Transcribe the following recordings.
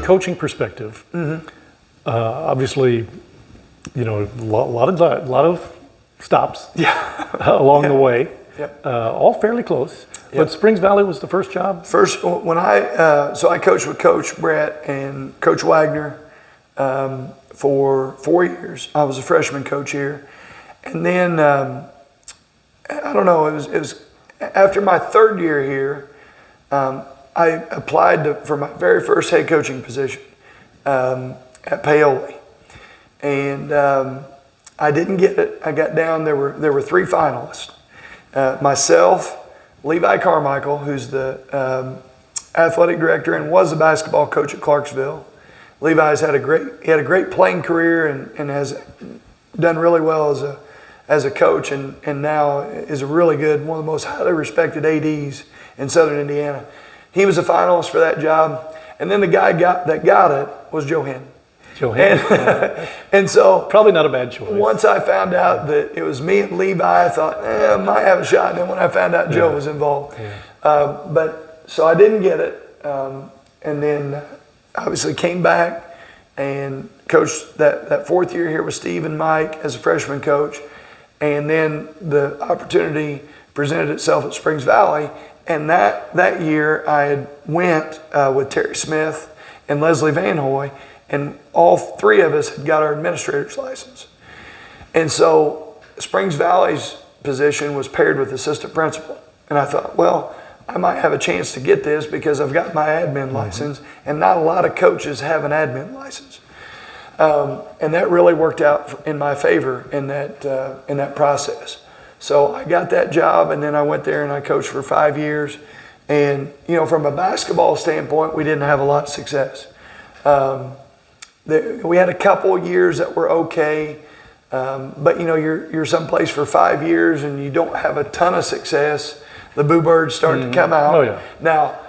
coaching perspective, obviously, you know, a lot of stops along the way, all fairly close. But Springs Valley was the first job? First, when so I coached with Coach Brett and Coach Wagner for 4 years. I was a freshman coach here. And then, I don't know, it was after my third year here, I applied for my very first head coaching position at Paoli. And I didn't get it. I got down, there were 3 finalists. Myself, Levi Carmichael, who's the athletic director and was the basketball coach at Clarksville. Levi's had a great playing career and has done really well as a coach, and now is a really good, one of the most highly respected ADs in Southern Indiana. He was a finalist for that job, and then the guy that got it was Joe Henn. And so probably not a bad choice. Once I found out that it was me and Levi, I thought, I might have a shot. And then when I found out Joe was involved, but so I didn't get it, and then obviously came back and coached that 4th year here with Steve and Mike as a freshman coach, and then the opportunity presented itself at Springs Valley, and that year I had went with Terry Smith and Leslie Van Hoy. And all 3 of us had got our administrator's license. And so Springs Valley's position was paired with assistant principal. And I thought, well, I might have a chance to get this because I've got my admin license, and not a lot of coaches have an admin license. And that really worked out in my favor in that process. So I got that job, and then I went there and I coached for 5 years. And, you know, from a basketball standpoint, we didn't have a lot of success. We had a couple years that were okay, but you know, you're someplace for 5 years and you don't have a ton of success. The boo birds start to come out. Oh, yeah. Now,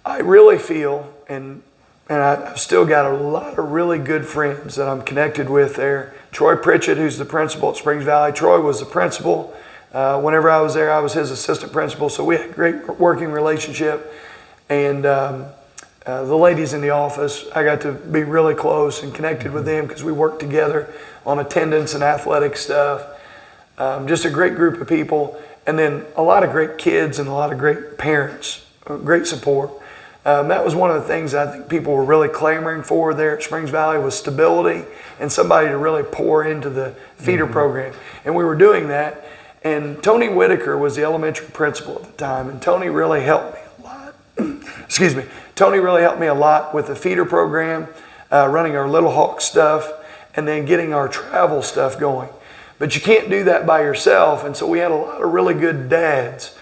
I really feel, and I've still got a lot of really good friends that I'm connected with there. Troy Pritchett, who's the principal at Springs Valley. Troy was the principal. Whenever I was there, I was his assistant principal, so we had a great working relationship. And the ladies in the office, I got to be really close and connected with them because we worked together on attendance and athletic stuff. Just a great group of people. And then a lot of great kids and a lot of great parents, great support. That was one of the things I think people were really clamoring for there at Springs Valley was stability and somebody to really pour into the feeder program. And we were doing that. And Tony Whitaker was the elementary principal at the time, and Tony really helped me a lot. Excuse me. Tony really helped me a lot with the feeder program, running our Little Hawk stuff, and then getting our travel stuff going. But you can't do that by yourself, and so we had a lot of really good dads,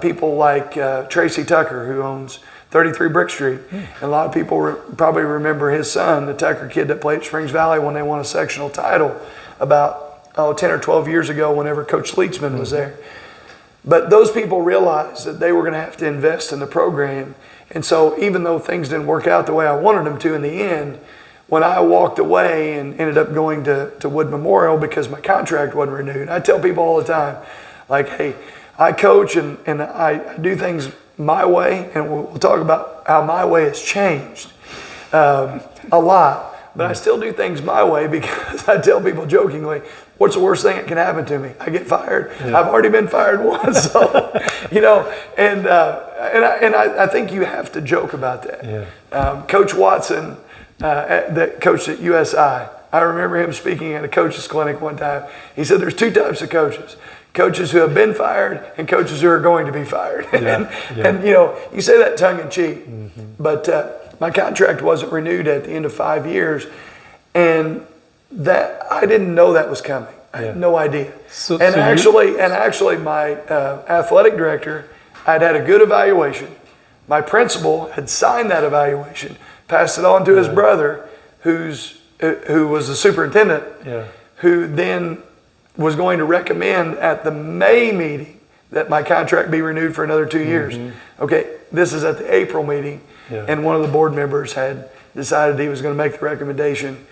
people like Tracy Tucker, who owns 33 Brick Street. And a lot of people probably remember his son, the Tucker kid that played at Springs Valley when they won a sectional title about 10 or 12 years ago whenever Coach Leetzman was there. But those people realized that they were going to have to invest in the program. And so even though things didn't work out the way I wanted them to in the end, when I walked away and ended up going to Wood Memorial because my contract wasn't renewed, I tell people all the time, like, hey, I coach and I do things my way, and we'll talk about how my way has changed a lot. But I still do things my way because I tell people jokingly, what's the worst thing that can happen to me? I get fired. Yeah. I've already been fired once, so, you know, and I think you have to joke about that. Yeah. Coach Watson, that coached at USI, I remember him speaking at a coach's clinic one time. He said there's 2 types of coaches. Coaches who have been fired and coaches who are going to be fired. Yeah. And you know, you say that tongue in cheek, but my contract wasn't renewed at the end of 5 years, and that I didn't know that was coming. I had no idea. Actually, my athletic director had a good evaluation. My principal had signed that evaluation, passed it on to his brother, who was the superintendent, who then was going to recommend at the May meeting that my contract be renewed for another 2 years. Okay, this is at the April meeting, and one of the board members had decided he was going to make the recommendation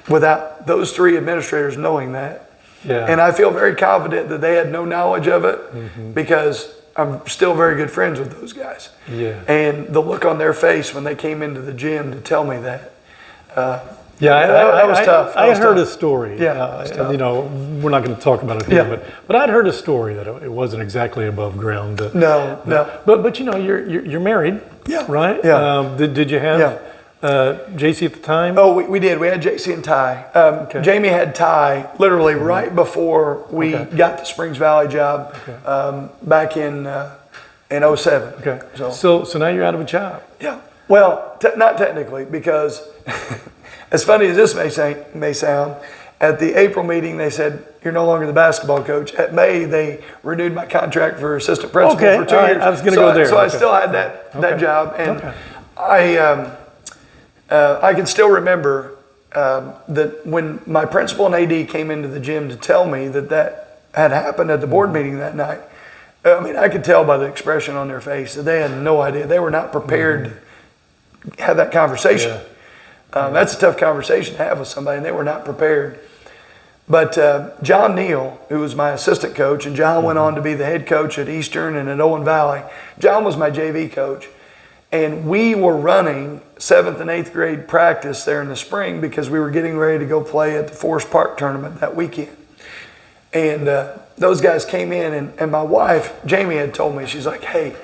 without those 3 administrators knowing that. Yeah. And I feel very confident that they had no knowledge of it because I'm still very good friends with those guys. Yeah. And the look on their face when they came into the gym to tell me that. That was tough. I had heard a story. Yeah, and, you know, we're not going to talk about it here, but I'd heard a story that it wasn't exactly above ground. No. But you know, you're married. Yeah. Right. Yeah. Did you have JC at the time? Oh, we did. We had JC and Ty. Jamie had Ty literally right before we got the Springs Valley job back in '07. Okay. So now you're out of a job. Yeah. Well, not technically, because as funny as this may sound, at the April meeting they said you're no longer the basketball coach. At May they renewed my contract for assistant principal for 2 years. I was going to go there. So I still had that job, and I can still remember that when my principal and AD came into the gym to tell me that had happened at the board meeting that night. I mean, I could tell by the expression on their face that they had no idea. They were not prepared to have that conversation. That's a tough conversation to have with somebody, and they were not prepared. But John Neal, who was my assistant coach, and John went on to be the head coach at Eastern and at Owen Valley. John was my JV coach. And we were running 7th and 8th grade practice there in the spring because we were getting ready to go play at the Forest Park tournament that weekend. And those guys came in, and my wife, Jamie, had told me, she's like, hey,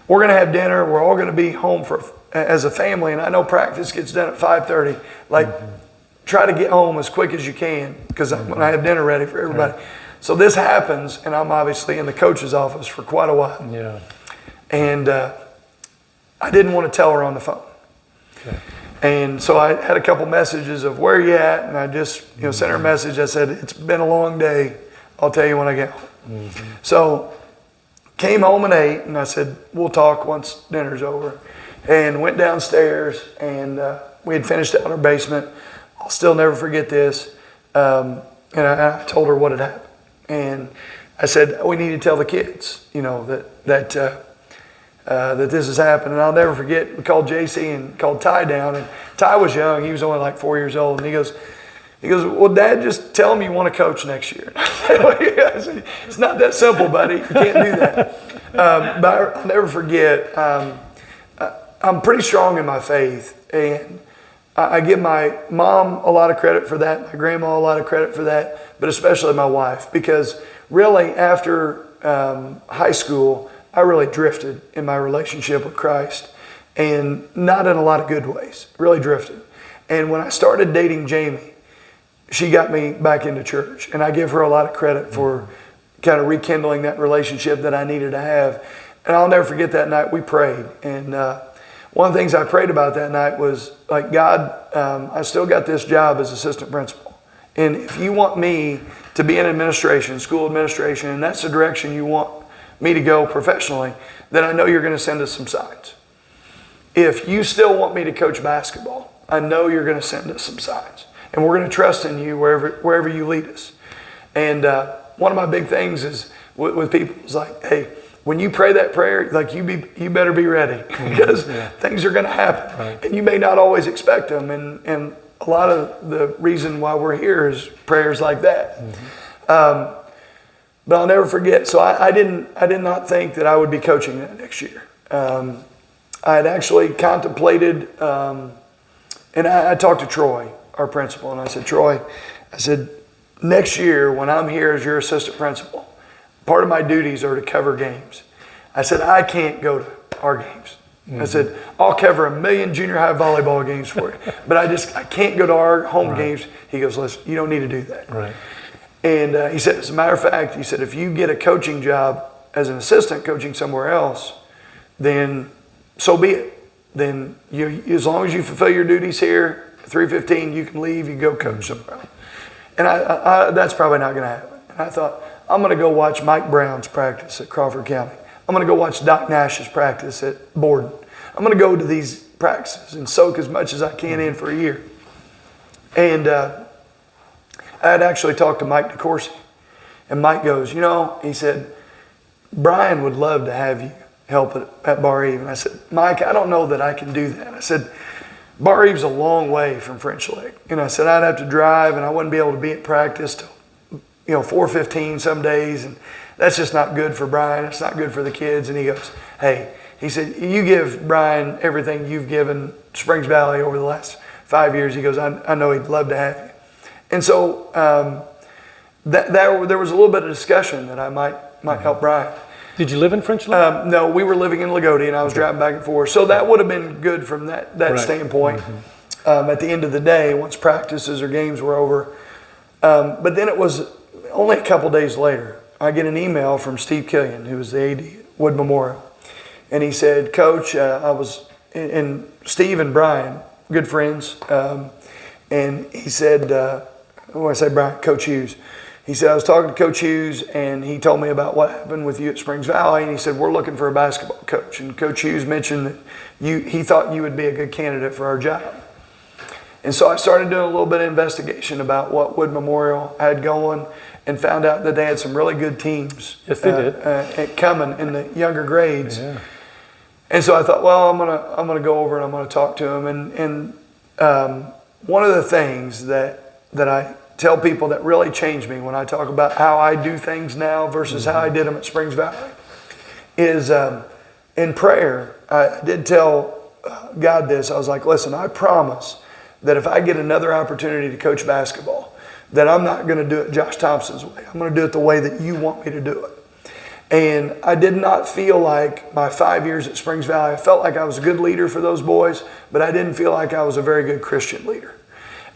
we're going to have dinner. We're all going to be home as a family. And I know practice gets done at 5:30. Like, try to get home as quick as you can because I'm going to have dinner ready for everybody. So this happens, and I'm obviously in the coach's office for quite a while. Yeah. And I didn't want to tell her on the phone. And so I had a couple messages of where you at, and I just sent her a message. I said, it's been a long day. I'll tell you when I get home. So came home at 8, and I said, we'll talk once dinner's over. And went downstairs, and we had finished out our basement. I'll still never forget this. And I told her what had happened. And I said, we need to tell the kids, that this has happened. And I'll never forget, we called JC and called Ty down. And Ty was young. He was only like 4 years old. And he goes, well, Dad, just tell him you want to coach next year. I said, it's not that simple, buddy. You can't do that. But I'll never forget, I'm pretty strong in my faith. And I give my mom a lot of credit for that, my grandma a lot of credit for that, but especially my wife. Because really, after high school, I really drifted in my relationship with Christ, and not in a lot of good ways, really drifted. And when I started dating Jamie, she got me back into church, and I give her a lot of credit for kind of rekindling that relationship that I needed to have. And I'll never forget that night we prayed. And one of the things I prayed about that night was, like, God, I still got this job as assistant principal. And if you want me to be in administration, school administration, and that's the direction you want me to go professionally, then I know you're going to send us some signs. If you still want me to coach basketball, I know you're going to send us some signs. And we're going to trust in you wherever you lead us. And one of my big things is with people is like, hey, when you pray that prayer, like you better be ready because things are going to happen. Right. And you may not always expect them. And a lot of the reason why we're here is prayers like that. But I'll never forget. So I did not think that I would be coaching that next year. I had actually contemplated, and I talked to Troy, our principal, and I said, Troy, next year when I'm here as your assistant principal, part of my duties are to cover games. I said, I can't go to our games. I said, I'll cover 1 million junior high volleyball games for you, but I can't go to our home games. He goes, listen, you don't need to do that. Right. And he said, as a matter of fact, he said, if you get a coaching job as an assistant coaching somewhere else, then so be it. Then as long as you fulfill your duties here, 3:15, you can leave, you can go coach somewhere else. And I that's probably not going to happen. And I thought, I'm going to go watch Mike Brown's practice at Crawford County. I'm going to go watch Doc Nash's practice at Borden. I'm going to go to these practices and soak as much as I can in for a year. And I had actually talked to Mike DeCourcy. And Mike goes, he said, Brian would love to have you help at Barr-Reeve. And I said, Mike, I don't know that I can do that. I said, Barr-Reeve's a long way from French Lick. And I said, I'd have to drive and I wouldn't be able to be at practice till 4:15 some days, and that's just not good for Brian. It's not good for the kids. And he goes, hey, he said, you give Brian everything you've given Springs Valley over the last 5 years. He goes, I know he'd love to have you. And so there was a little bit of discussion that I might help Brian. Did you live in French Lick? No, we were living in Loogootee, and I was driving back and forth. So that would have been good from that right. standpoint. At the end of the day, once practices or games were over. But then it was only a couple days later, I get an email from Steve Killian, who was the AD at Wood Memorial. And he said, Coach, and Steve and Brian, good friends. And he said, when I say Brian, Coach Hughes, he said, I was talking to Coach Hughes, and he told me about what happened with you at Springs Valley. And he said, we're looking for a basketball coach. And Coach Hughes mentioned that he thought you would be a good candidate for our job. And so I started doing a little bit of investigation about what Wood Memorial had going, and found out that they had some really good teams. Yes, they did. Coming in the younger grades. Yeah. And so I thought, well, I'm gonna go over and I'm gonna talk to him. And one of the things that I tell people that really changed me when I talk about how I do things now versus how I did them at Springs Valley is in prayer. I did tell God this. I was like, listen, I promise that if I get another opportunity to coach basketball, that I'm not going to do it Josh Thompson's way. I'm going to do it the way that you want me to do it. And I did not feel like my 5 years at Springs Valley, I felt like I was a good leader for those boys, but I didn't feel like I was a very good Christian leader.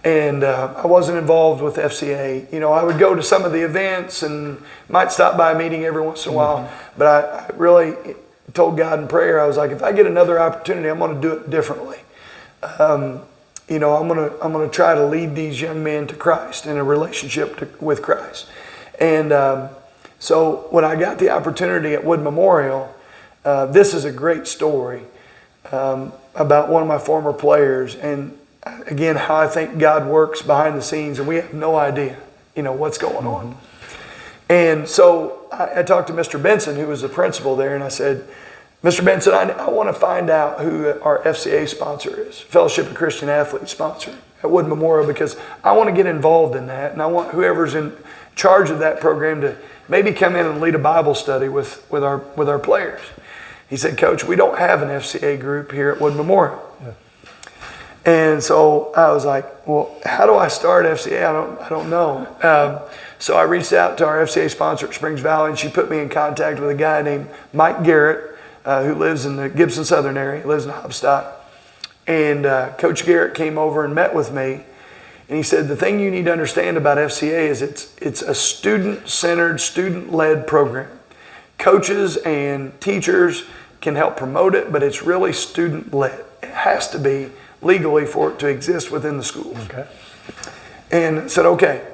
And I wasn't involved with FCA. I would go to some of the events and might stop by a meeting every once in a while, but I really told God in prayer, I was like, if I get another opportunity, I'm going to do it differently. I'm gonna try to lead these young men to Christ in a relationship with Christ. And so when I got the opportunity at Wood Memorial, this is a great story about one of my former players, and again, how I think God works behind the scenes, and we have no idea, what's going on. And so I talked to Mr. Benson, who was the principal there, and I said, Mr. Benson, I want to find out who our FCA sponsor is, Fellowship of Christian Athletes sponsor at Wood Memorial, because I want to get involved in that, and I want whoever's in charge of that program to maybe come in and lead a Bible study with our players. He said, Coach, we don't have an FCA group here at Wood Memorial. Yeah. And so I was like, well, how do I start FCA? I don't know. So I reached out to our FCA sponsor at Springs Valley, and she put me in contact with a guy named Mike Garrett, who lives in the Gibson Southern area. He lives in Hopstock. And Coach Garrett came over and met with me. And he said, the thing you need to understand about FCA is it's a student-centered, student-led program. Coaches and teachers can help promote it, but it's really student-led. It has to be legally for it to exist within the schools. Okay. And I said, okay.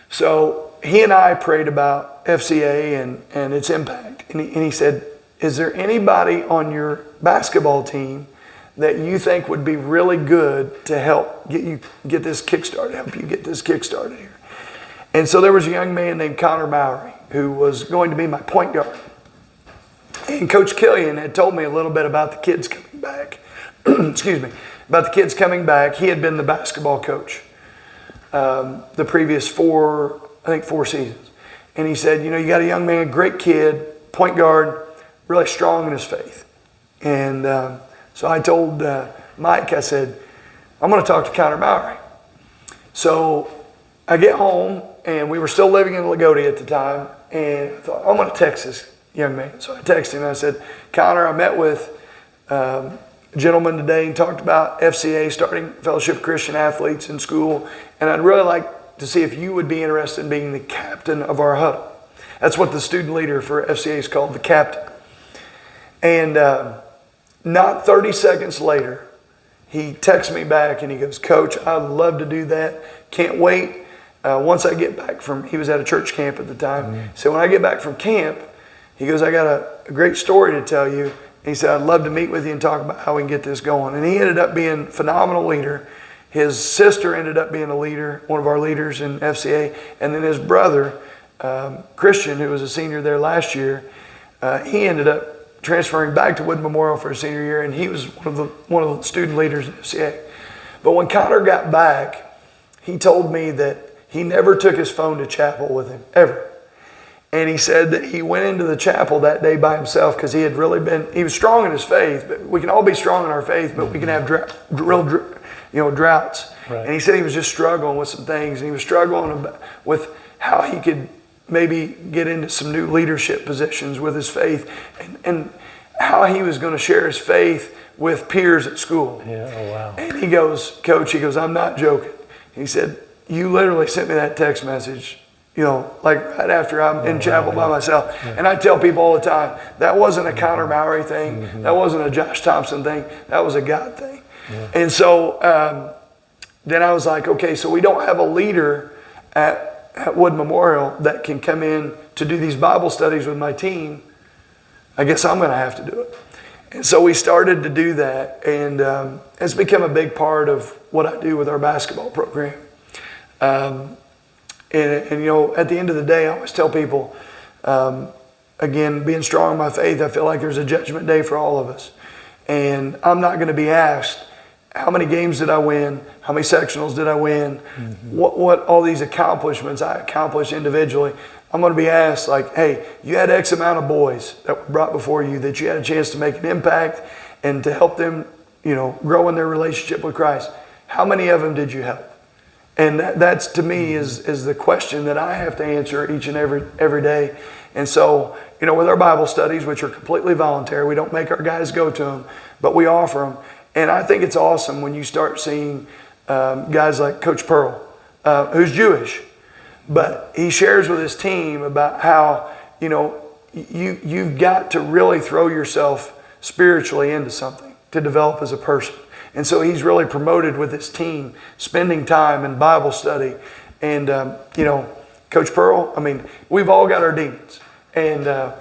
So he and I prayed about FCA and its impact. And he said, is there anybody on your basketball team that you think would be really good to help get this kick-started, help you get this kick-started here? And so there was a young man named Connor Bowery who was going to be my point guard. And Coach Killian had told me a little bit about the kids coming back. Excuse me. About the kids coming back. He had been the basketball coach the previous 4 seasons. And he said, you got a young man, great kid, point guard, really strong in his faith. And so I told Mike, I said, I'm going to talk to Connor Bowery. So I get home, and we were still living in Loogootee at the time, and I thought, I'm going to text this young man. So I texted him, and I said, Connor, I met with a gentleman today and talked about FCA, starting Fellowship of Christian Athletes in school, and I'd really like to see if you would be interested in being the captain of our huddle. That's what the student leader for FCA is called, the captain. And not 30 seconds later, he texts me back and he goes, Coach, I'd love to do that. Can't wait. Once I get back he was at a church camp at the time. So when I get back from camp, he goes, I got a great story to tell you. He said, I'd love to meet with you and talk about how we can get this going. And he ended up being a phenomenal leader. His sister ended up being a leader, one of our leaders in FCA. And then his brother, Christian, who was a senior there last year, he ended up transferring back to Wood Memorial for his senior year, and he was one of the student leaders in FCA. But when Connor got back, he told me that he never took his phone to chapel with him, ever. And he said that he went into the chapel that day by himself because he was strong in his faith. But we can all be strong in our faith, but we can have droughts. Right. And he said he was just struggling with some things. And he was struggling with how he could maybe get into some new leadership positions with his faith, and how he was going to share his faith with peers at school. Yeah, oh wow. And he goes, Coach, he goes, I'm not joking. He said, you literally sent me that text message, like right after I'm in chapel by myself. Yeah. And I tell people all the time, that wasn't a Connor Mowry thing. Mm-hmm. That wasn't a Josh Thompson thing. That was a God thing. Yeah. And so then I was like, okay, so we don't have a leader at Wood Memorial that can come in to do these Bible studies with my team. I guess I'm going to have to do it. And so we started to do that, and it's become a big part of what I do with our basketball program. And at the end of the day, I always tell people, again, being strong in my faith, I feel like there's a judgment day for all of us. And I'm not going to be asked, how many games did I win? How many sectionals did I win? Mm-hmm. What all these accomplishments I accomplished individually. I'm going to be asked, like, hey, you had X amount of boys that were brought before you that you had a chance to make an impact and to help them, grow in their relationship with Christ. How many of them did you help? And that's to me is the question that I have to answer each and every day. And so, with our Bible studies, which are completely voluntary, we don't make our guys go to them, but we offer them. And I think it's awesome when you start seeing guys like Coach Pearl, who's Jewish, but he shares with his team about how, you've got to really throw yourself spiritually into something to develop as a person. And so he's really promoted with his team, spending time in Bible study. And, Coach Pearl, we've all got our demons. And,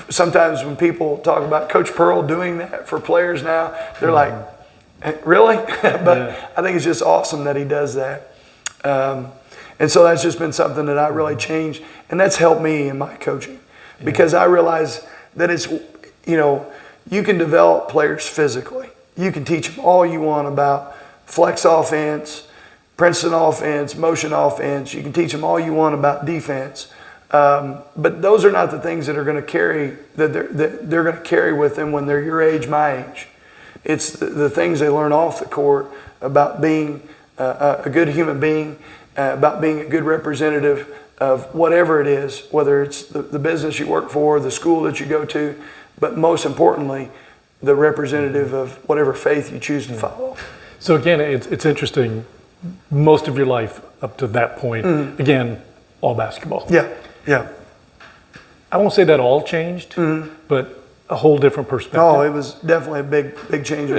sometimes when people talk about Coach Pearl doing that for players now, they're like, really? But I think it's just awesome that he does that. And so that's just been something that I really changed. And that's helped me in my coaching because I realize that it's, you can develop players physically. You can teach them all you want about flex offense, Princeton offense, motion offense. You can teach them all you want about defense. But those are not the things that are going to carry, that they're going to carry with them when they're your age, my age. It's the things they learn off the court about being a good human being, about being a good representative of whatever it is, whether it's the business you work for, the school that you go to, but most importantly, the representative of whatever faith you choose to follow. So again, it's interesting, most of your life up to that point, again, all basketball. Yeah. I won't say that all changed, but a whole different perspective. Oh, it was definitely a big change.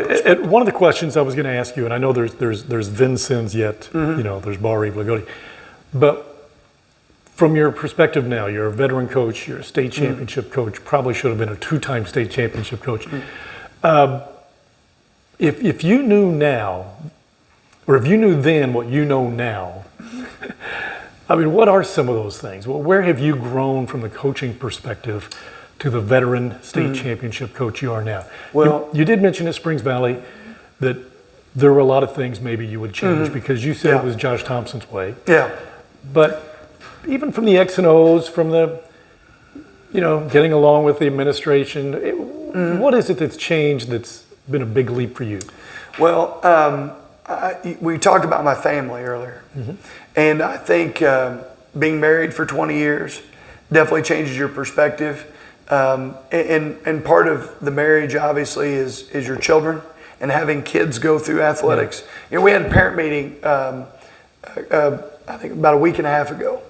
One of the questions I was going to ask you, and I know there's Vincennes yet, there's Barr-Reeve, Loogootee, but from your perspective now, you're a veteran coach, you're a state championship coach, probably should have been a 2-time state championship coach. If you knew now, or if you knew then what you know now, what are some of those things? Well, where have you grown from the coaching perspective to the veteran state championship coach you are now? Well, you did mention at Springs Valley that there were a lot of things maybe you would change because you said it was Josh Thompson's way. Yeah. But even from the X and O's, from the, getting along with the administration, what is it that's changed that's been a big leap for you? Well, we talked about my family earlier. And I think being married for 20 years definitely changes your perspective. And part of the marriage, obviously, is your children and having kids go through athletics. We had a parent meeting, I think about a week and a half ago,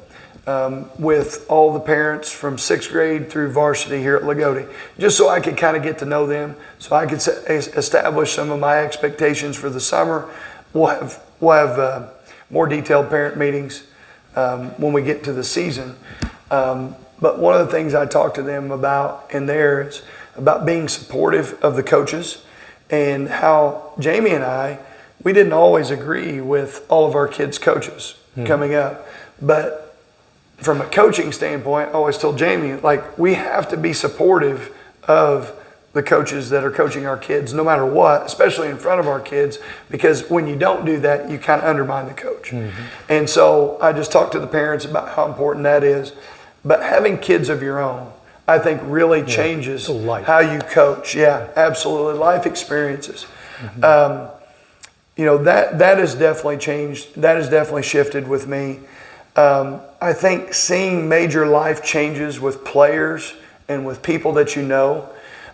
with all the parents from 6th grade through varsity here at Loogootee, just so I could kind of get to know them, so I could establish some of my expectations for the summer. We'll have more detailed parent meetings when we get to the season. But one of the things I talked to them about in there is about being supportive of the coaches and how Jamie and I, we didn't always agree with all of our kids' coaches coming up. But from a coaching standpoint, I always told Jamie, we have to be supportive of the coaches that are coaching our kids, no matter what, especially in front of our kids, because when you don't do that, you kind of undermine the coach. And so I just talked to the parents about how important that is. But having kids of your own, I think really changes how you coach. Yeah, absolutely. Life experiences. You know, that has definitely changed. That has definitely shifted with me. I think seeing major life changes with players and with people that you know.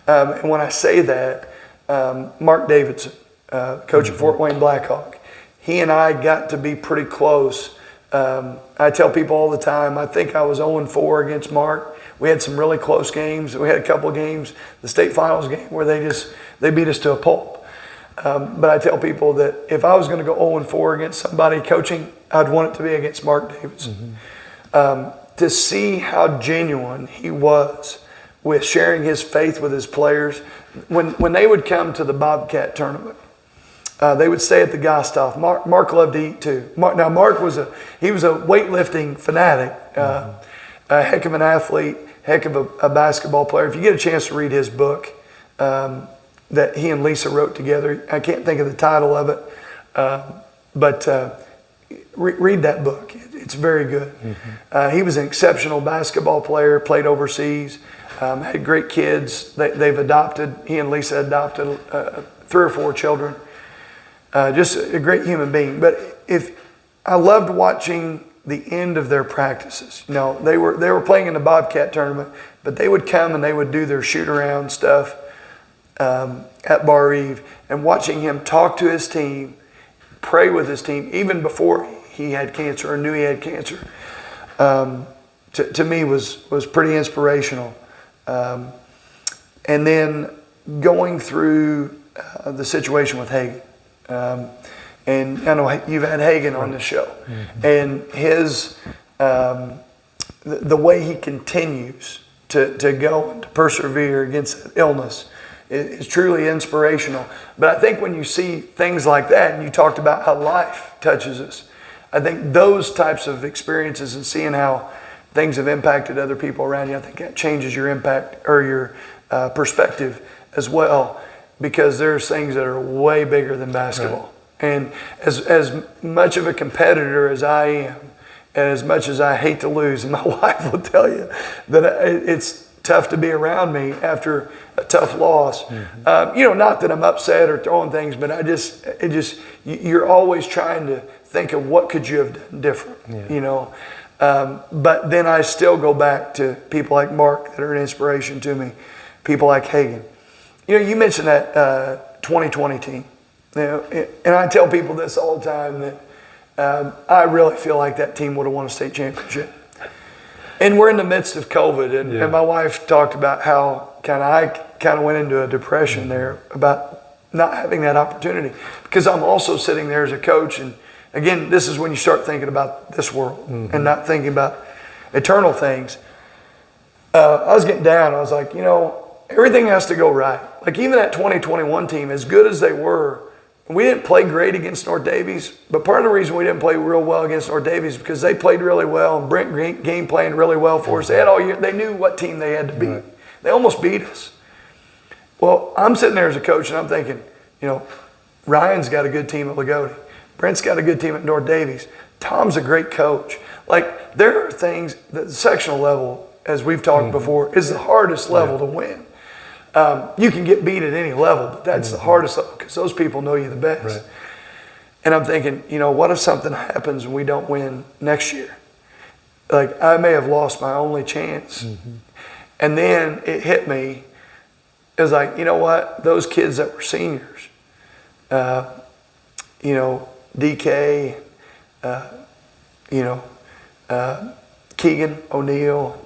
And when I say that, Mark Davidson, coach at Fort Wayne Blackhawk, he and I got to be pretty close. I tell people all the time, I think I was 0-4 against Mark. We had some really close games. We had a couple of games, the state finals game, where they beat us to a pulp. But I tell people that if I was going to go 0-4 against somebody coaching, I'd want it to be against Mark Davidson. To see how genuine he was with sharing his faith with his players. When they would come to the Bobcat tournament, they would stay at the Gostoff. Mark loved to eat too. Mark was a weightlifting fanatic, a heck of an athlete, heck of a basketball player. If you get a chance to read his book that he and Lisa wrote together, I can't think of the title of it, but read that book. It's very good. He was an exceptional basketball player, played overseas, had great kids. They've adopted, he and Lisa adopted 3 or 4 children. Just a great human being. But I loved watching the end of their practices. You know, they were playing in the Bobcat tournament, but they would come and they would do their shoot around stuff at Barr-Reeve, and watching him talk to his team, pray with his team, even before he had cancer or knew he had cancer, to me was pretty inspirational. And then going through the situation with Hagan. And I know you've had Hagan on this show, and his the way he continues to go and to persevere against illness is truly inspirational. But I think when you see things like that, and you talked about how life touches us, I think those types of experiences and seeing how things have impacted other people around you, I think that changes your impact or your perspective as well, because there's things that are way bigger than basketball. Right. And as much of a competitor as I am, and as much as I hate to lose, and my wife will tell you that it's tough to be around me after a tough loss. You know, not that I'm upset or throwing things, but you're always trying to think of what could you have done different, you know. But then I still go back to people like Mark that are an inspiration to me, people like Hagan. You know, you mentioned that 2020 team. You know, and I tell people this all the time, that I really feel like that team would have won a state championship. And we're in the midst of COVID, and my wife talked about how I went into a depression there about not having that opportunity, because I'm also sitting there as a coach, and again, this is when you start thinking about this world and not thinking about eternal things. I was getting down. I was like, you know, everything has to go right. Like even that 2021 team, as good as they were, we didn't play great against North Davies, but part of the reason we didn't play real well against North Davies is because they played really well, and Brent game planned really well for us. They had all year. They knew what team they had to beat. They almost beat us. Well, I'm sitting there as a coach, and I'm thinking, you know, Ryan's got a good team at Loogootee. Brent's got a good team at North Davies. Tom's a great coach. Like, there are things, the sectional level, as we've talked before, is the hardest level to win. You can get beat at any level, but that's the hardest level because those people know you the best. Right. And I'm thinking, you know, what if something happens and we don't win next year? Like, I may have lost my only chance. And then it hit me. It was like, you know what? Those kids that were seniors, you know, DK, you know, Keegan O'Neill,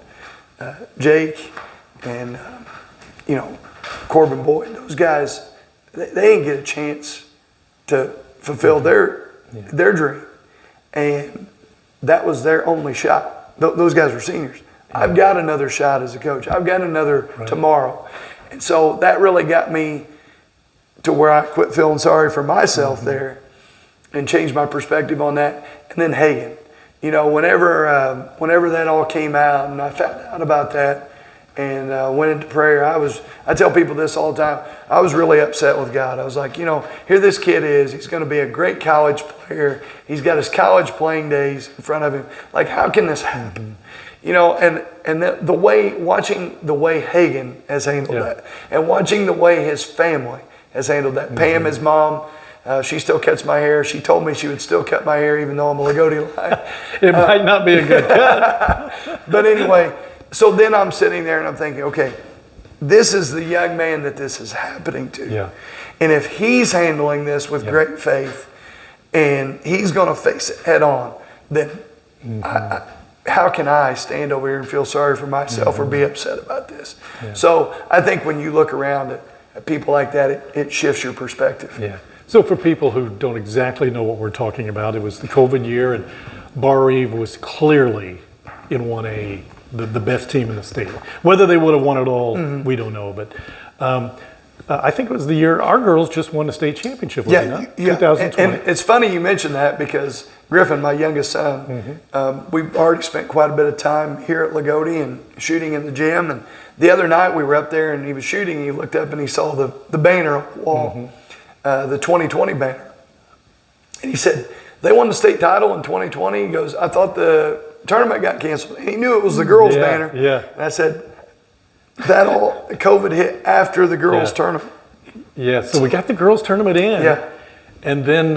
Jake, and you know, Corbin Boyd, those guys, they didn't get a chance to fulfill their dream. And that was their only shot. Those guys were seniors. I've got another shot as a coach. I've got another tomorrow. And so that really got me to where I quit feeling sorry for myself there and changed my perspective on that. And then Hagan, you know, whenever that all came out and I found out about that, and went into prayer. I tell people this all the time. I was really upset with God. I was like, you know, here this kid is. He's going to be a great college player. He's got his college playing days in front of him. Like, how can this happen? You know, and the way, watching the way Hagan has handled that, and watching the way his family has handled that. Pam, his mom, she still cuts my hair. She told me she would still cut my hair even though I'm a Loogootee line. It might not be a good cut. But anyway, so then I'm sitting there and I'm thinking, okay, this is the young man that this is happening to. Yeah. And if he's handling this with great faith and he's going to face it head on, then how can I stand over here and feel sorry for myself or be upset about this? Yeah. So I think when you look around at people like that, it shifts your perspective. Yeah. So for people who don't exactly know what we're talking about, it was the COVID year, and Barr-Reeve was clearly in 1A, the best team in the state. Whether they would have won it all, we don't know. But I think it was the year our girls just won the state championship, was it not? 2020. And it's funny you mentioned that because Griffin, my youngest son, we've already spent quite a bit of time here at Loogootee and shooting in the gym. And the other night we were up there and he was shooting. He looked up and he saw the banner on the wall, the 2020 banner. And he said, they won the state title in 2020. He goes, I thought the tournament got canceled. And he knew it was the girls' banner. Yeah. And I said, COVID hit after the girls' tournament. Yeah, so we got the girls' tournament in. Yeah. And then,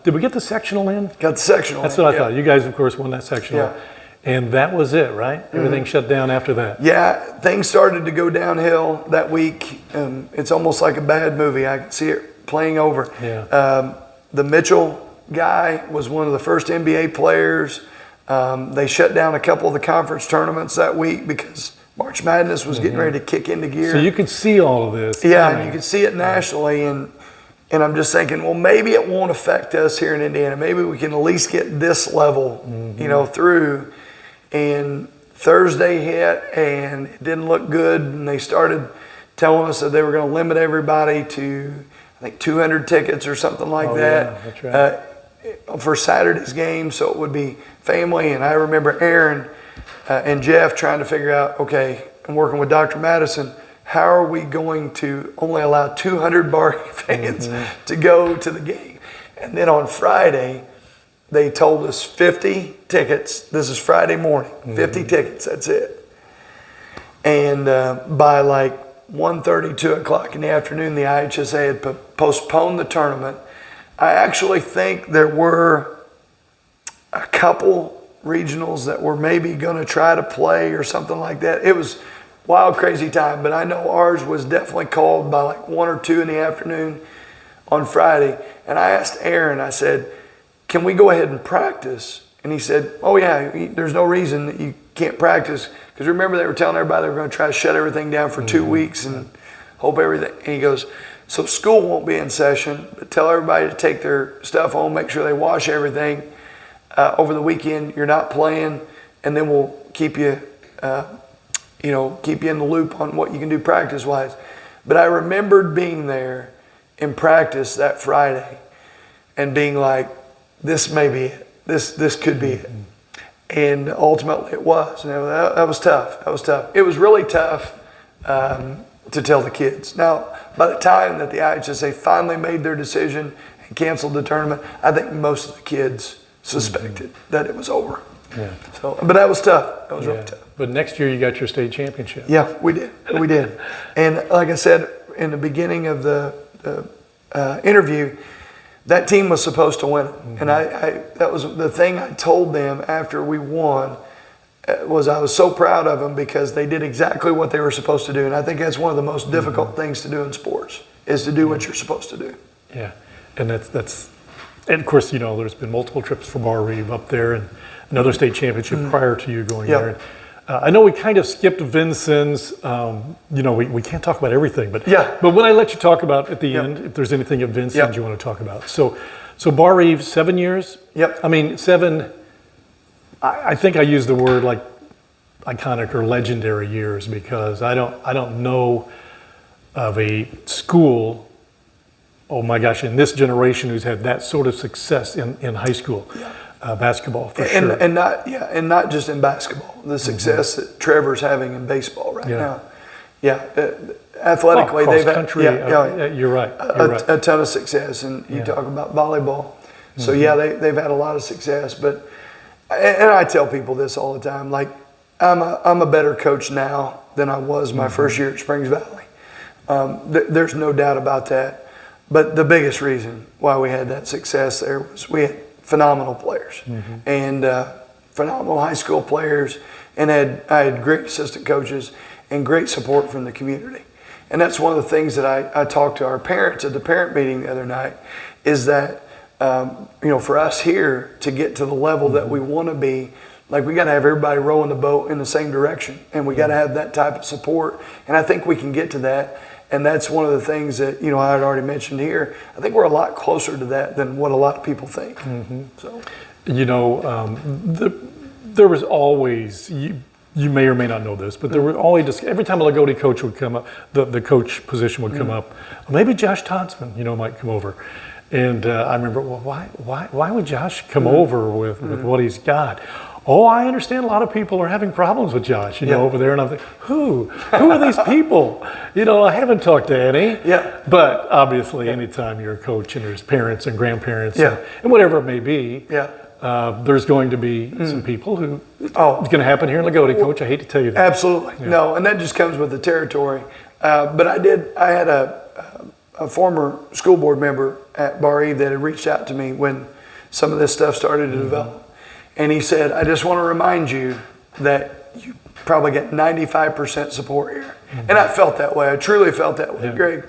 did we get the sectional in? Got the sectional That's in. what I thought. You guys, of course, won that sectional. Yeah. And that was it, right? Everything shut down after that. Yeah, things started to go downhill that week. It's almost like a bad movie. I could see it playing over. Yeah. The Mitchell guy was one of the first NBA players. They shut down a couple of the conference tournaments that week because March Madness was getting ready to kick into gear. So you could see all of this. Yeah, and you could see it nationally. And I'm just thinking, well, maybe it won't affect us here in Indiana. Maybe we can at least get this level, through. And Thursday hit, and it didn't look good. And they started telling us that they were going to limit everybody to, I think, 200 tickets or something like that. Yeah, that's right. For Saturday's game, so it would be family. And I remember Aaron and Jeff trying to figure out, okay, I'm working with Dr. Madison, how are we going to only allow 200 Barr-Reeve fans to go to the game? And then on Friday, they told us 50 tickets. This is Friday morning, 50 tickets, that's it. And by like 1:30, 2 o'clock in the afternoon, the IHSA had postponed the tournament. I actually think there were a couple regionals that were maybe going to try to play or something like that. It was wild, crazy time, but I know ours was definitely called by like 1 or 2 in the afternoon on Friday. And I asked Aaron, I said, can we go ahead and practice? And he said, oh yeah, there's no reason that you can't practice. Because remember, they were telling everybody they were going to try to shut everything down for 2 weeks and hope everything. And he goes, so school won't be in session, but tell everybody to take their stuff home, make sure they wash everything. Over the weekend, you're not playing, and then we'll keep you, keep you in the loop on what you can do practice-wise. But I remembered being there in practice that Friday and being like, this may be it. This could be it. And ultimately it was. That was tough. That was tough. It was really tough to tell the kids. Now, by the time that the IHSA finally made their decision and canceled the tournament, I think most of the kids suspected that it was over. Yeah. So, but that was tough. That was really tough. But next year you got your state championship. Yeah, we did. We did. And like I said in the beginning of the interview, that team was supposed to win it. And that was the thing I told them after we won, was I was so proud of them because they did exactly what they were supposed to do. And I think that's one of the most difficult things to do in sports, is to do what you're supposed to do. Yeah, and that's and of course, there's been multiple trips for Barr-Reeve up there and another state championship prior to you going there. And, I know we kind of skipped Vincent's, we can't talk about everything, but when I let you talk about at the end, if there's anything at Vincent you want to talk about. So Barr-Reeve, 7 years? Yep. I mean, 7, I think I use the word like iconic or legendary years, because I don't know of a school, oh my gosh, in this generation who's had that sort of success in high school. basketball for and, sure. And not just in basketball. The success that Trevor's having in baseball right now. Yeah, athletically they've had country. You're right. A ton of success, and you talk about volleyball. So they've had a lot of success. But and I tell people this all the time, like I'm a better coach now than I was my first year at Springs Valley. There's no doubt about that. But the biggest reason why we had that success there was we had phenomenal players and phenomenal high school players, and I had great assistant coaches and great support from the community. And that's one of the things that I talked to our parents at the parent meeting the other night, is that for us here to get to the level that we want to be, like we got to have everybody rowing the boat in the same direction, and we got to have that type of support. And I think we can get to that. And that's one of the things that, I had already mentioned here. I think we're a lot closer to that than what a lot of people think. So, there was always, you may or may not know this, but there were always, every time a Loogootee coach would come up, the coach position would come up, maybe Josh Thompson, might come over. And I remember, well, why would Josh come over with what he's got? Oh, I understand a lot of people are having problems with Josh, over there. And I'm thinking, who are these people? I haven't talked to any. Yeah. But obviously, anytime you're a coach and there's parents and grandparents and whatever it may be, there's going to be some people who, it's going to happen here in Loogootee, Coach. I hate to tell you that. Absolutely. Yeah. No, and that just comes with the territory. But I had a former school board member at Barr-Reeve that had reached out to me when some of this stuff started to develop. And he said, I just want to remind you that you probably get 95% support here. And I felt that way. I truly felt that way, Greg.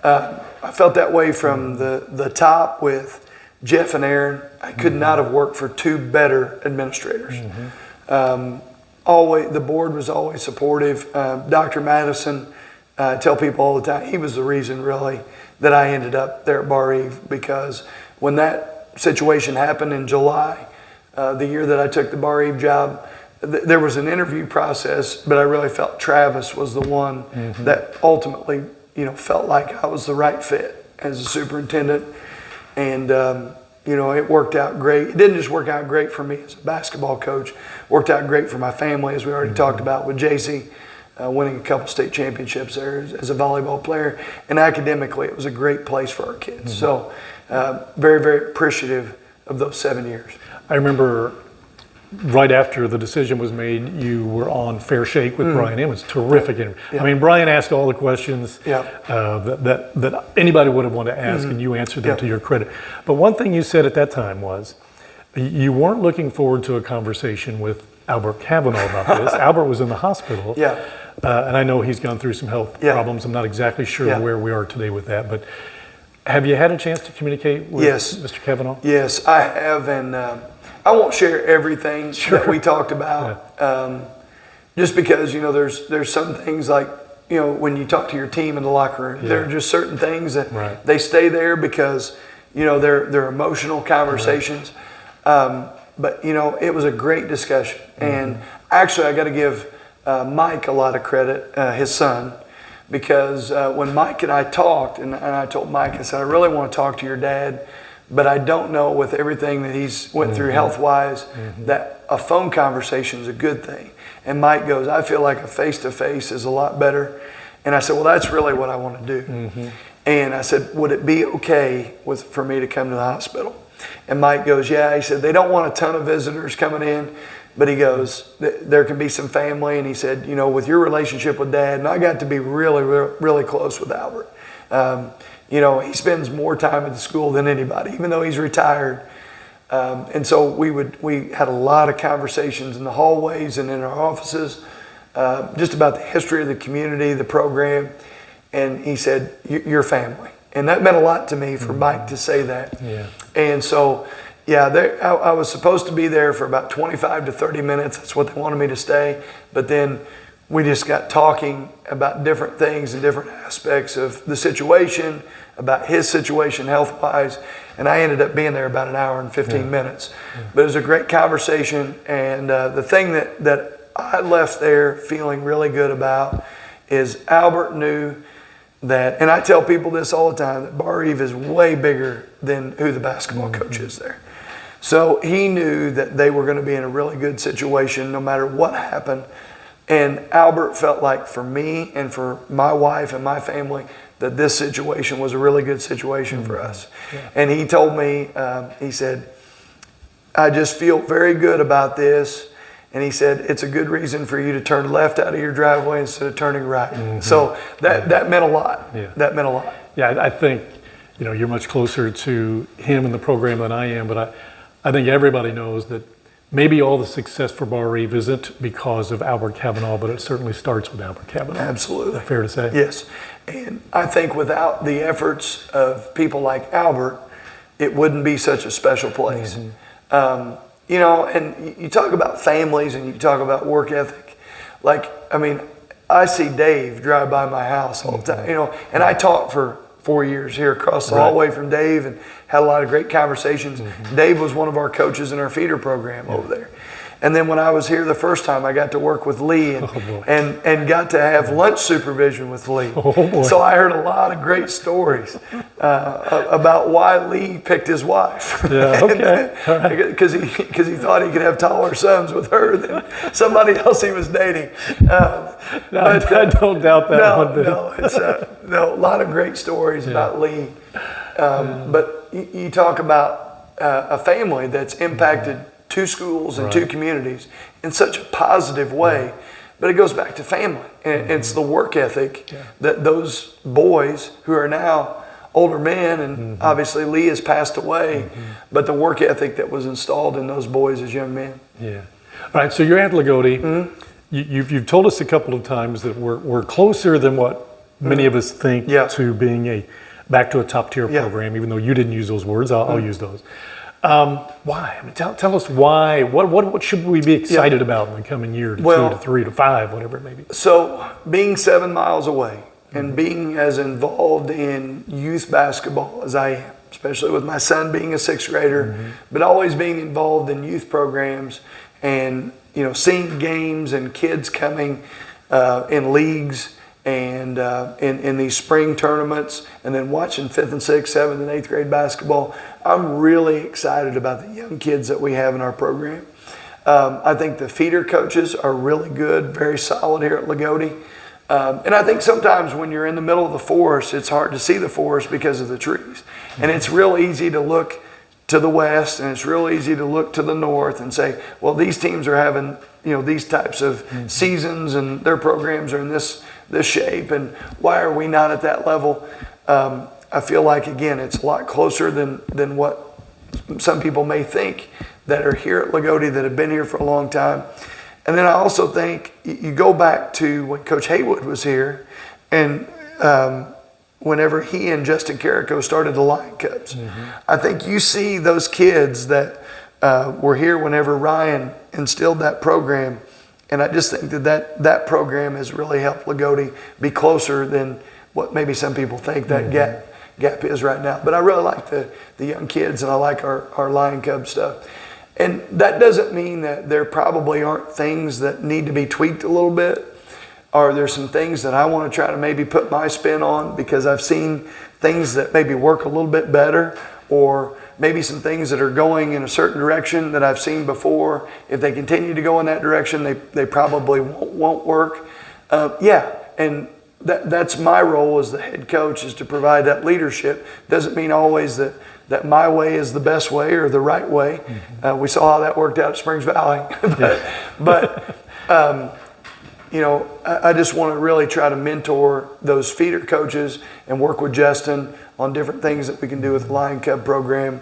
I felt that way from the top with Jeff and Aaron. I could not have worked for two better administrators. The board was always supportive. Dr. Madison, I tell people all the time, he was the reason really that I ended up there at Barr-Reeve, because when that situation happened in July, the year that I took the Barr-Reeve job, there was an interview process, but I really felt Travis was the one that ultimately, felt like I was the right fit as a superintendent. And, it worked out great. It didn't just work out great for me as a basketball coach. It worked out great for my family, as we already talked about with JC, winning a couple state championships there as a volleyball player. And academically, it was a great place for our kids. So very, very appreciative of those 7 years. I remember right after the decision was made, you were on Fair Shake with Brian. It was terrific. I mean, Brian asked all the questions that anybody would have wanted to ask, and you answered them to your credit. But one thing you said at that time was you weren't looking forward to a conversation with Albert Kavanaugh about this. Albert was in the hospital. And I know he's gone through some health problems. I'm not exactly sure where we are today with that. But have you had a chance to communicate with Mr. Kavanaugh? Yes, I have. And I won't share everything that we talked about, just because, there's some things like, when you talk to your team in the locker room, there are just certain things that they stay there because, they're emotional conversations. But, it was a great discussion. And actually, I got to give Mike a lot of credit, his son, because when Mike and I talked, and I told Mike, I said, I really want to talk to your dad, but I don't know, with everything that he's went through health-wise, that a phone conversation is a good thing. And Mike goes, I feel like a face-to-face is a lot better. And I said, well, that's really what I want to do. And I said, would it be okay for me to come to the hospital? And Mike goes, yeah. He said, they don't want a ton of visitors coming in, but he goes, there can be some family. And he said, with your relationship with Dad, and I got to be really, really close with Albert. He spends more time at the school than anybody, even though he's retired. And so we had a lot of conversations in the hallways and in our offices, just about the history of the community, the program. And he said, "Your family," and that meant a lot to me for Mike to say that. And so, I was supposed to be there for about 25 to 30 minutes. That's what they wanted me to stay. But then we just got talking about different things and different aspects of the situation, about his situation health-wise, and I ended up being there about an hour and 15 minutes. But it was a great conversation, and the thing that I left there feeling really good about is Albert knew that, and I tell people this all the time, that Barr-Reeve is way bigger than who the basketball coach is there. So he knew that they were going to be in a really good situation no matter what happened. And Albert felt like for me and for my wife and my family that this situation was a really good situation for us. Yeah. And he told me, he said, I just feel very good about this. And he said, it's a good reason for you to turn left out of your driveway instead of turning right. So that meant a lot. Yeah. That meant a lot. Yeah, I think, you're much closer to him and the program than I am, but I think everybody knows that maybe all the success for Barr-Reeve isn't because of Albert Kavanaugh, but it certainly starts with Albert Kavanaugh. Absolutely. Is that fair to say? Yes. And I think without the efforts of people like Albert, it wouldn't be such a special place. And you talk about families and you talk about work ethic. I see Dave drive by my house all the time, and I taught for 4 years here across the hallway from Dave and had a lot of great conversations. Dave was one of our coaches in our feeder program over there. And then when I was here the first time, I got to work with Lee and got to have lunch supervision with Lee. So I heard a lot of great stories about why Lee picked his wife. Yeah, okay. Because he thought he could have taller sons with her than somebody else he was dating. I don't doubt that one. No, a lot of great stories about Lee. But you talk about a family that's impacted 2 schools and 2 communities in such a positive way, but it goes back to family. And it's the work ethic that those boys who are now older men, and obviously Lee has passed away, but the work ethic that was installed in those boys as young men. Yeah. All right, so you're at Loogootee. You've told us a couple of times that we're closer than what many of us think to being back to a top tier program, even though you didn't use those words. I'll use those. Why? Tell us why. What should we be excited about in the coming year, to 2 to 3 to 5, whatever it may be? So being 7 miles away and being as involved in youth basketball as I am, especially with my son being a 6th grader, but always being involved in youth programs and seeing games and kids coming in leagues and in these spring tournaments, and then watching 5th and 6th, 7th and 8th grade basketball. I'm really excited about the young kids that we have in our program. I think the feeder coaches are really good, very solid here at Loogootee. And I think sometimes when you're in the middle of the forest, it's hard to see the forest because of the trees. And it's real easy to look to the west, and it's real easy to look to the north and say, well, these teams are having these types of seasons and their programs are in this shape, and why are we not at that level? I feel like, again, it's a lot closer than what some people may think that are here at Loogootee that have been here for a long time. And then I also think you go back to when Coach Haywood was here, and whenever he and Justin Carrico started the Lion Cubs, I think you see those kids that were here whenever Ryan instilled that program. And I just think that program has really helped Loogootee be closer than what maybe some people think that gap is right now. But I really like the young kids, and I like our Lion Cub stuff. And that doesn't mean that there probably aren't things that need to be tweaked a little bit, or there's some things that I want to try to maybe put my spin on because I've seen things that maybe work a little bit better, or maybe some things that are going in a certain direction that I've seen before. If they continue to go in that direction, they probably won't work. And that's my role as the head coach, is to provide that leadership. Doesn't mean always that my way is the best way or the right way. We saw how that worked out at Springs Valley. but I just want to really try to mentor those feeder coaches and work with Justin on different things that we can do with the Lion Cub program.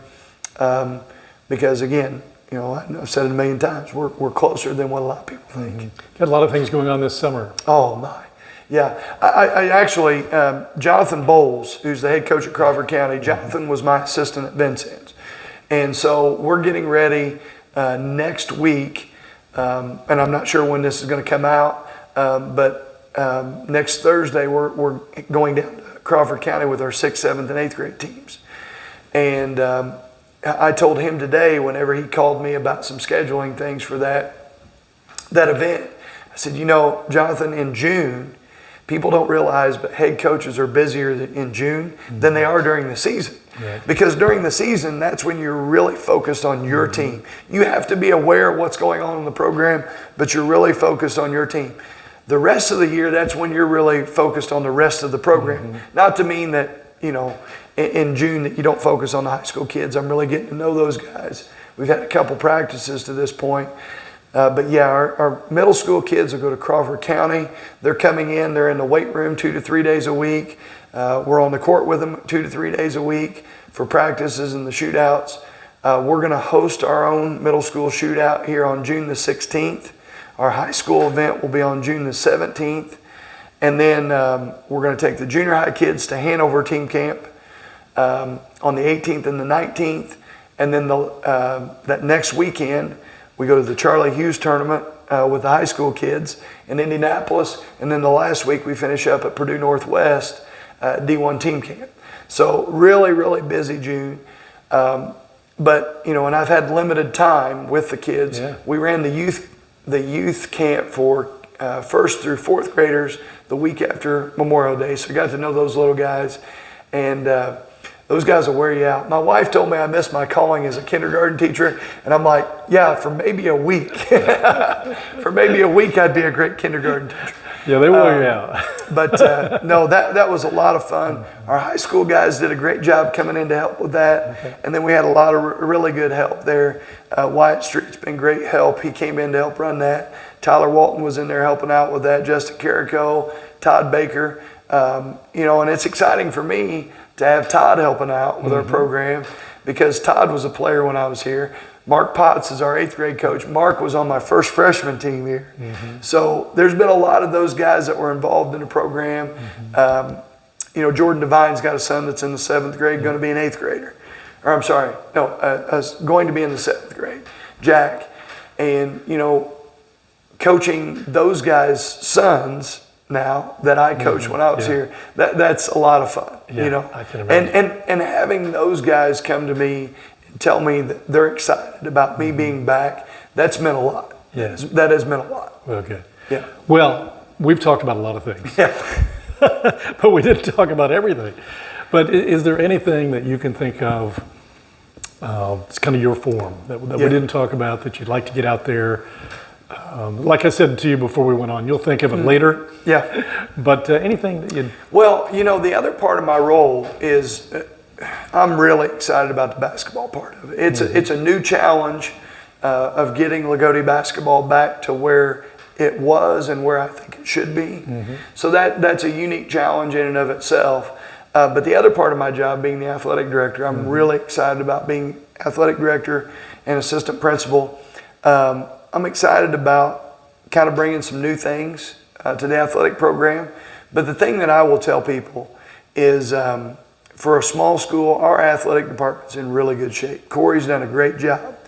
Because again, I've said it a million times, we're closer than what a lot of people think. Got a lot of things going on this summer. Oh my. Yeah, I actually, Jonathan Bowles, who's the head coach at Crawford County, Jonathan was my assistant at Vincennes. And so we're getting ready next week, and I'm not sure when this is going to come out, but next Thursday we're going down to Crawford County with our 6th, 7th, and 8th grade teams. And I told him today, whenever he called me about some scheduling things for that event, I said, Jonathan, in June, people don't realize, but head coaches are busier in June than they are during the season. Right. Because during the season, that's when you're really focused on your team. You have to be aware of what's going on in the program, but you're really focused on your team. The rest of the year, that's when you're really focused on the rest of the program. Not to mean that, you know, in June that you don't focus on the high school kids. I'm really getting to know those guys. We've had a couple practices to this point. But yeah, our middle school kids will go to Crawford County. They're coming in, they're in the weight room 2 to 3 days a week. We're on the court with them 2 to 3 days a week for practices and the shootouts. We're going to host our own middle school shootout here on June the 16th. Our high school event will be on June the 17th. And then we're going to take the junior high kids to Hanover team camp on the 18th and the 19th. And then that next weekend, we go to the Charlie Hughes tournament with the high school kids in Indianapolis. And then the last week, we finish up at Purdue Northwest D1 team camp. So really, really busy June. But, you know, and I've had limited time with the kids. Yeah. We ran the youth camp for first through fourth graders the week after Memorial Day. So I got to know those little guys. And those guys will wear you out. My wife told me I missed my calling as a kindergarten teacher, and I'm like, yeah, for maybe a week. For maybe a week, I'd be a great kindergarten teacher. Yeah, they wear you out. But no, that was a lot of fun. Our high school guys did a great job coming in to help with that. Okay. And then we had a lot of really good help there. Wyatt Street's been great help. He came in to help run that. Tyler Walton was in there helping out with that. Justin Carrico, Todd Baker. You know, and it's exciting for me to have Todd helping out with our program, because Todd was a player when I was here. Mark Potts is our 8th grade coach. Mark was on my first freshman team here. So there's been a lot of those guys that were involved in the program. You know, Jordan Devine's got a son that's in the 7th grade, going to be an 8th grader. Or I'm sorry, no, going to be in the 7th grade, Jack. And, you know, coaching those guys' sons now that I coached when I was here, that's a lot of fun, you know. I can imagine. And having those guys come to me and tell me that they're excited about me being back, that's meant a lot. Yeah. That has meant a lot. Well, good. Yeah. Well, we've talked about a lot of things. Yeah. But we didn't talk about everything. But is there anything that you can think of, it's kind of your form, that we didn't talk about, that you'd like to get out there? Like I said to you before we went on, you'll think of it later. Yeah. But anything that you'd... Well, you know, the other part of my role is I'm really excited about the basketball part of it. It's a new challenge of getting Loogootee basketball back to where it was and where I think it should be. So that's a unique challenge in and of itself. But the other part of my job, being the athletic director, I'm really excited about being athletic director and assistant principal. I'm excited about kind of bringing some new things to the athletic program. But the thing that I will tell people is for a small school, our athletic department's in really good shape. Corey's done a great job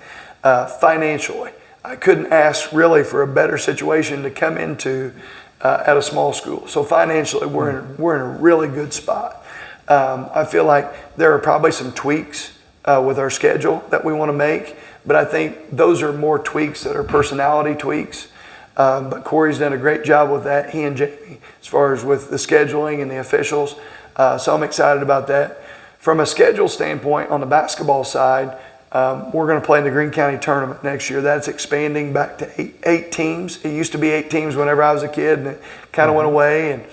financially. I couldn't ask really for a better situation to come into at a small school. So financially, we're in a really good spot. I feel like there are probably some tweaks with our schedule that we want to make, but I think those are more tweaks that are personality tweaks. But Corey's done a great job with that, he and Jamie, as far as with the scheduling and the officials. So I'm excited about that. From a schedule standpoint, on the basketball side, we're going to play in the Greene County tournament next year. That's expanding back to eight teams. It used to be 8 teams whenever I was a kid, and it kind of went away. And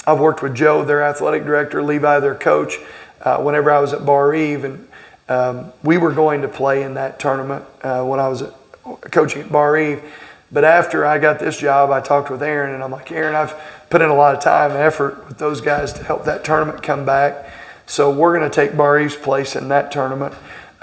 I've worked with Joe, their athletic director, Levi, their coach, whenever I was at Barr-Reeve, and we were going to play in that tournament when I was coaching at Barr-Reeve. But after I got this job, I talked with Aaron, and I'm like, Aaron, I've put in a lot of time and effort with those guys to help that tournament come back. So we're going to take Barr-Reeve's place in that tournament.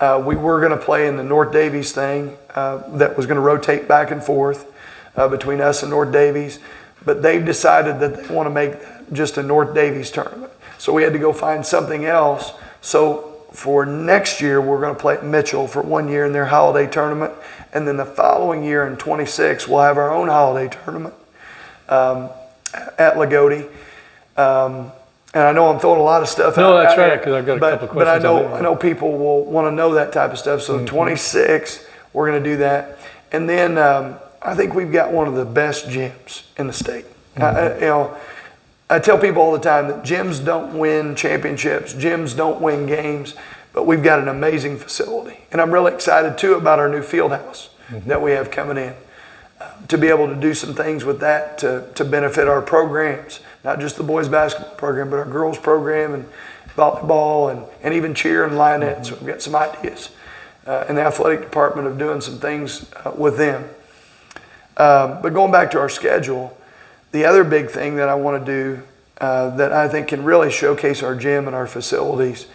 We were going to play in the North Davies thing that was going to rotate back and forth between us and North Davies. But they've decided that they want to make that just a North Davies tournament. So we had to go find something else. So for next year, we're going to play at Mitchell for 1 year in their holiday tournament. And then the following year in 26, we'll have our own holiday tournament at Loogootee. And I know I'm throwing a lot of stuff out. No, that's right, because I've got a couple questions. But I know people will want to know that type of stuff. So 26, we're going to do that. And then I think we've got one of the best gyms in the state. You know, I tell people all the time that gyms don't win championships, gyms don't win games, but we've got an amazing facility. And I'm really excited too about our new field house that we have coming in. To be able to do some things with that to benefit our programs, not just the boys basketball program, but our girls program and volleyball and even cheer and lionettes. So we've got some ideas in the athletic department of doing some things with them. But going back to our schedule, the other big thing that I want to do that I think can really showcase our gym and our facilities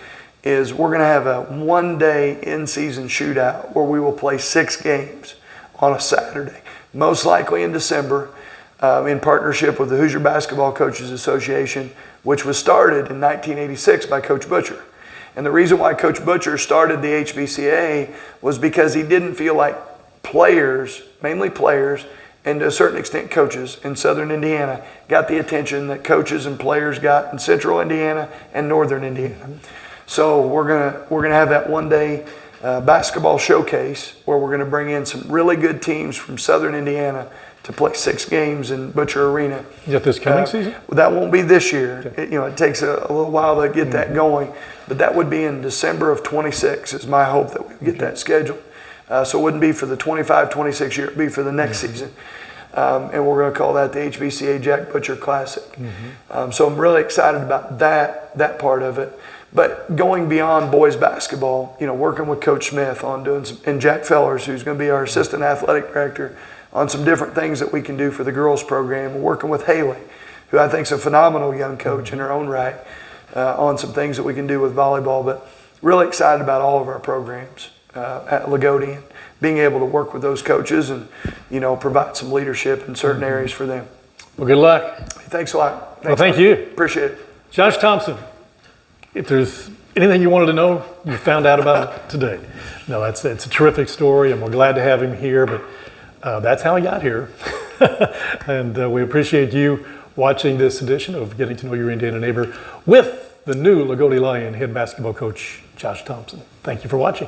is we're going to have a one-day in-season shootout where we will play 6 games on a Saturday, most likely in December, in partnership with the Hoosier Basketball Coaches Association, which was started in 1986 by Coach Butcher. And the reason why Coach Butcher started the HBCA was because he didn't feel like players, mainly players, and to a certain extent coaches in Southern Indiana, got the attention that coaches and players got in Central Indiana and Northern Indiana. So we're gonna have that one-day basketball showcase where we're gonna bring in some really good teams from Southern Indiana to play 6 games in Butcher Arena. Is that this coming season? That won't be this year. Okay. It takes a little while to get that going, but that would be in December of 26 is my hope that we get that scheduled. So it wouldn't be for the 25-26 year, it'd be for the next season. And we're going to call that the HBCA Jack Butcher Classic. So I'm really excited about that part of it. But going beyond boys basketball, working with Coach Smith on doing some, and Jack Fellers, who's going to be our assistant athletic director, on some different things that we can do for the girls program. We're working with Haley, who I think is a phenomenal young coach in her own right, on some things that we can do with volleyball. But really excited about all of our programs at Loogootee, and being able to work with those coaches and provide some leadership in certain areas for them. Well, good luck. Thanks a lot. Well, thank you. Appreciate it. Josh Thompson, if there's anything you wanted to know, you found out about it today. No, it's a terrific story, and we're glad to have him here, but that's how he got here. And we appreciate you watching this edition of Getting to Know Your Indiana Neighbor with the new Loogootee Lion head basketball coach, Josh Thompson. Thank you for watching.